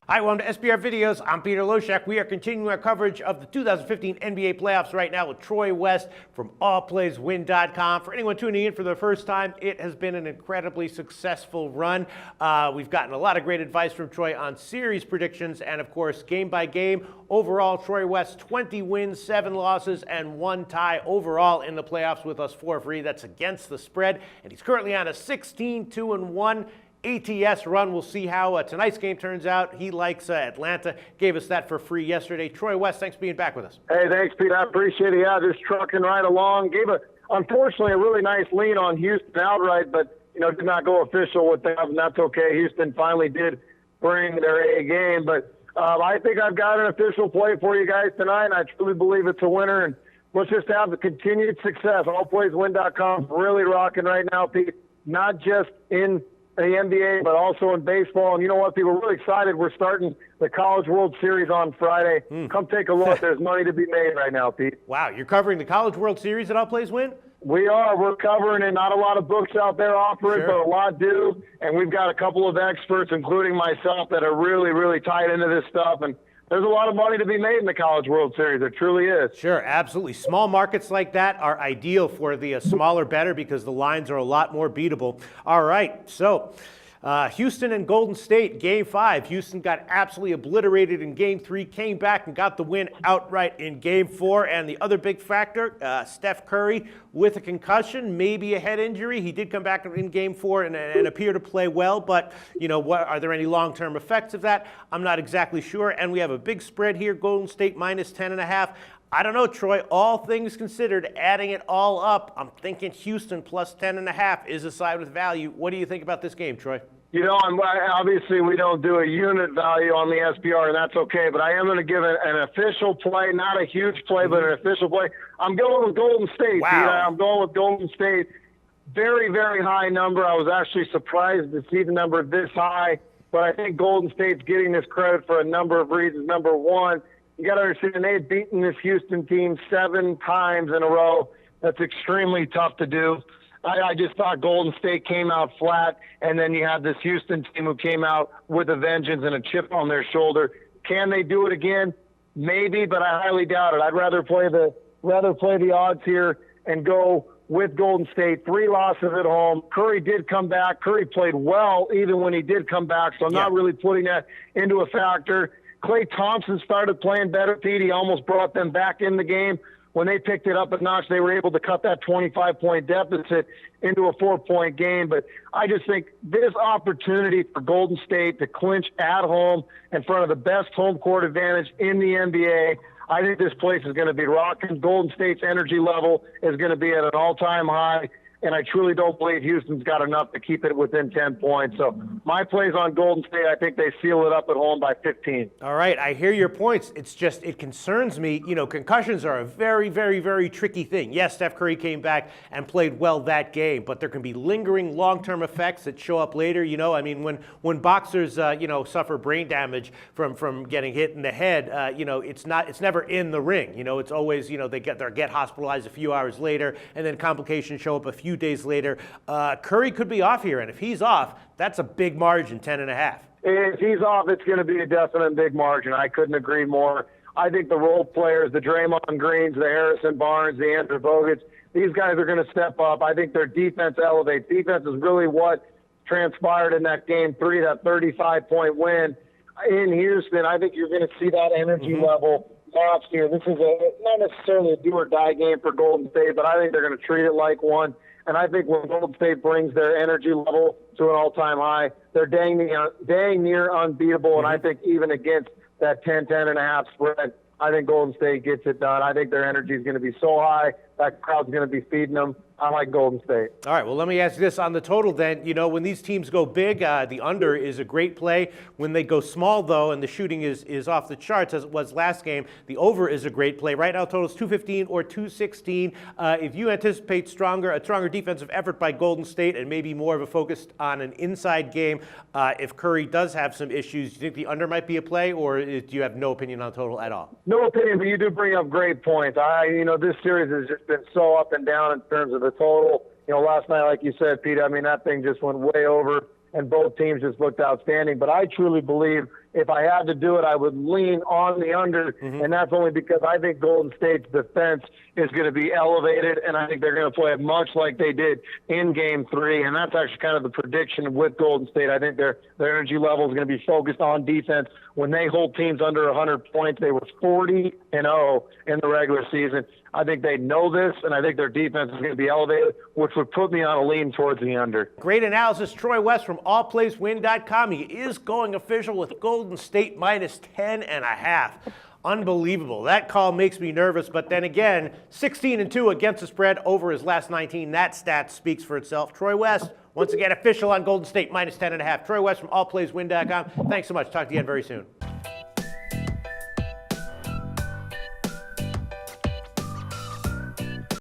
Hi, welcome to SBR Videos. I'm Peter Loshak. We are continuing our coverage of the 2015 NBA playoffs right now with Troy West from allplayswin.com. For anyone tuning in for the first time, it has been an incredibly successful run. We've gotten a lot of great advice from Troy on series predictions and, of course, game by game. Overall, Troy West 20 wins, 7 losses, and 1 tie overall in the playoffs with us for free. That's against the spread, and he's currently on a 16-2-1 ATS run. We'll see how tonight's game turns out. He likes Atlanta. Gave us that for free yesterday. Troy West, thanks for being back with us. Hey, thanks, Pete. I appreciate it. Yeah, just trucking right along. Unfortunately, a really nice lean on Houston outright, but, did not go official with them, and that's okay. Houston finally did bring their A game, but I think I've got an official play for you guys tonight, and I truly believe it's a winner, and let's just have the continued success. Allplayswin.com really rocking right now, Pete, not just in the NBA, but also in baseball. And you know what, people, we're really excited. We're starting the College World Series on Friday. Come take a look. There's money to be made right now, Pete. Wow, you're covering the College World Series at All Plays Win? We are. We're covering it. Not a lot of books out there offer it, but a lot do. And we've got a couple of experts, including myself, that are really, really tied into this stuff. And there's a lot of money to be made in the College World Series. There truly is. Sure, absolutely. Small markets like that are ideal for the smaller better because the lines are a lot more beatable. All right, so Houston and Golden State, Game 5. Houston got absolutely obliterated in Game 3, came back and got the win outright in Game 4. And the other big factor, Steph Curry with a concussion, maybe a head injury. He did come back in Game 4 and appear to play well, but, are there any long-term effects of that? I'm not exactly sure. And we have a big spread here, Golden State minus 10.5. I don't know, Troy. All things considered, adding it all up, I'm thinking Houston plus 10.5 is a side with value. What do you think about this game, Troy? Obviously we don't do a unit value on the SPR, and that's okay, but I am going to give it an official play, not a huge play, but an official play. I'm going with Golden State. Wow. Peter. I'm going with Golden State. Very, very high number. I was actually surprised to see the number this high, but I think Golden State's getting this credit for a number of reasons. Number one, you got to understand they've beaten this Houston team 7 times in a row. That's extremely tough to do. I just thought Golden State came out flat, and then you have this Houston team who came out with a vengeance and a chip on their shoulder. Can they do it again? Maybe, but I highly doubt it. I'd rather play the odds here and go with Golden State. 3 losses at home. Curry did come back. Curry played well even when he did come back, so I'm not really putting that into a factor. Klay Thompson started playing better, Pete. He almost brought them back in the game. When they picked it up a notch, they were able to cut that 25-point deficit into a 4-point game. But I just think this opportunity for Golden State to clinch at home in front of the best home court advantage in the NBA, I think this place is going to be rocking. Golden State's energy level is going to be at an all-time high, and I truly don't believe Houston's got enough to keep it within 10 points. So my play's on Golden State. I think they seal it up at home by 15. All right, I hear your points. It's just, it concerns me. Concussions are a very, very, very tricky thing. Yes, Steph Curry came back and played well that game, but there can be lingering long-term effects that show up later. When boxers, suffer brain damage from getting hit in the head, it's never in the ring. It's always, they get hospitalized a few hours later, and then complications show up a few days later. Curry could be off here, and if he's off, that's a big margin, 10.5. If he's off, it's going to be a definite big margin. I couldn't agree more. I think the role players, the Draymond Greens, the Harrison Barnes, the Andrew Bogut's, these guys are going to step up. I think their defense elevates. Defense is really what transpired in that Game 3, that 35-point win in Houston. I think you're going to see that energy level match here. This is not necessarily a do-or-die game for Golden State, but I think they're going to treat it like one. And I think when Golden State brings their energy level to an all-time high, they're dang near unbeatable. And I think even against that 10.5 spread, I think Golden State gets it done. I think their energy is going to be so high, that crowd's going to be feeding them. I like Golden State. All right, well, let me ask you this on the total then. When these teams go big, the under is a great play. When they go small, though, and the shooting is off the charts, as it was last game, the over is a great play. Right now, total is 215 or 216. If you anticipate a stronger defensive effort by Golden State and maybe more of a focus on an inside game, if Curry does have some issues, do you think the under might be a play, or do you have no opinion on total at all? No opinion, but you do bring up great points. This series has just been so up and down in terms of the total. Last night, like you said, Pete, that thing just went way over. and both teams just looked outstanding. But I truly believe if I had to do it, I would lean on the under, and that's only because I think Golden State's defense is going to be elevated, and I think they're going to play it much like they did in Game 3, and that's actually kind of the prediction with Golden State. I think their energy level is going to be focused on defense. When they hold teams under 100 points, they were 40-0 in the regular season. I think they know this, and I think their defense is going to be elevated, which would put me on a lean towards the under. Great analysis, Troy West from allplayswin.com. He is going official with Golden State minus 10.5. Unbelievable. That call makes me nervous, but then again, 16-2 against the spread over his last 19. That stat speaks for itself. Troy West, once again, official on Golden State minus 10.5. Troy West from allplayswin.com. Thanks so much. Talk to you again very soon.